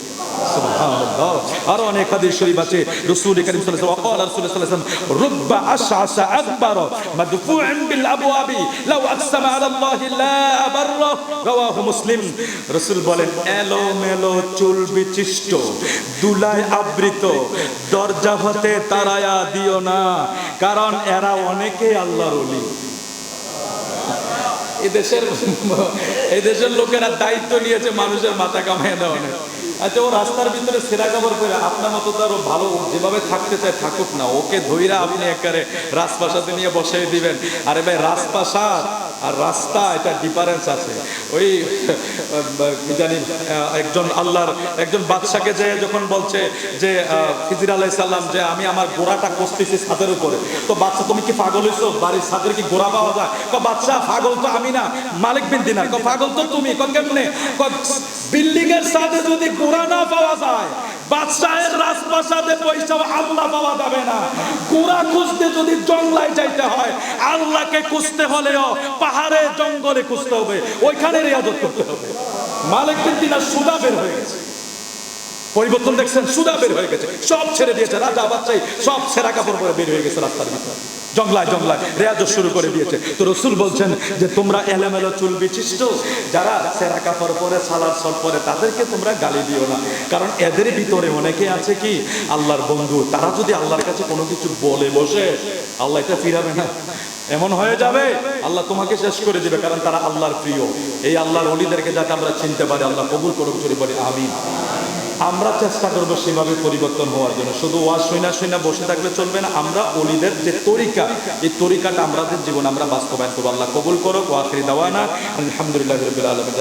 সুবহানাল্লাহ। আর অনেক হাদিস শরীফ আছে, রাসূল কারীম সাল্লাল্লাহু আলাইহি ওয়াসাল্লাম রুব্বা আশআসা আকবার মাদফুউন বিল আবওয়াবি লাউ আকসামা আলা আল্লাহি লা আবাররা রাওয়াহু মুসলিম। রাসূল বলেন এলোমেলো চুল বিচিষ্ট, দুলায় আবৃত দরজা হতে তাড়ায়া দিও না, কারণ এরা অনেকে আল্লাহর ওলি। এই দেশের লোকেরা দায়িত্ব নিয়েছে মানুষের মাথা কামায় দেওয়া। আচ্ছা, ও রাস্তার ভিতরে ছেঁড়া কাপড় পরে, আপনার মতো তো আরো ভালো যেভাবে থাকতে চায় থাকুক না, ওকে ধইরা আপনি একেবারে রাজপ্রাসাদে নিয়ে বসিয়ে দিবেন। আরে ভাই, রাজপ্রাসাদ আর রাস্তা এটা ডিফারেন্স আছে। ওই কি জানি একজন আল্লাহর একজন বাদশাকে যে যখন বলছে যে খিজির আলাইহিস সালাম যে আমি আমার গোড়াটা কষতেছি ছাদের উপরে, তো বাদশা তুমি কি পাগল হইছো? বাড়ির ছাদের কি গোড়া পাওয়া যায়? বাদশা পাগল তো আমি না, মালিক বিন দিনার। পাগল তো তুমি। কেমনে? বিল্ডিং এর ছাদে যদি গোড়া না পাওয়া যায়, বাদশাহের রাজপ্রাসাদে পয়সা আল্লাহ পাওয়া যাবে না। গোড়া খুঁজতে যদি জঙ্গলায় যাইতে হয়, আল্লাহকে খুঁজতে হলেও পাহাড়ে জঙ্গলে খুঁজতে হবে, ওইখানে রিয়াজত করতে হবে। মালিক বিন দিনার সুদা বের হয়ে গেছে, পরিবর্তন দেখছেন? সুদা বের হয়ে গেছে, সব ছেড়ে দিয়েছে, রাজা বাদশাহ সব ছেঁড়া কাপড় পরে বের হয়ে গেছে রাস্তার ভিতরে, জঙ্গলায় জঙ্গলায় রেয়াজত শুরু করে দিয়েছে। তো রাসূল বলছেন যে তোমরা এলোমেলো চুল বিশিষ্ট যারা ছেঁড়া কাপড় পরে সালাদ সব পরে তাদেরকে তোমরা গালি দিও না, কারণ এদের ভিতরে অনেকে আছে কি আল্লাহর বন্ধু, তারা যদি আল্লাহর কাছে কোনো কিছু বলে বসে আল্লাহ এটা ফিরাবে না, এমন হয়ে যাবে আল্লাহ তোমাকে শেষ করে দিবে, কারণ তারা আল্লাহর প্রিয়। এই আল্লাহর ওলিদেরকে যাতে আমরা চিনতে পারি, আল্লাহ কবুল করুক, চলে বলি আমিন। আমরা চেষ্টা করবো সেভাবে পরিবর্তন হওয়ার জন্য। শুধু ওয়াজ শুনা বসে থাকলে চলবে না, আমরা ওলিদের যে তরিকা, এই তরিকাটা আমাদের জীবনে আমরা বাস্তবায়ন করবো। আল্লাহ কবুল করুক। ওয়া আখিরি দাওয়ানা আলহামদুলিল্লাহি রাব্বিল আলামিন।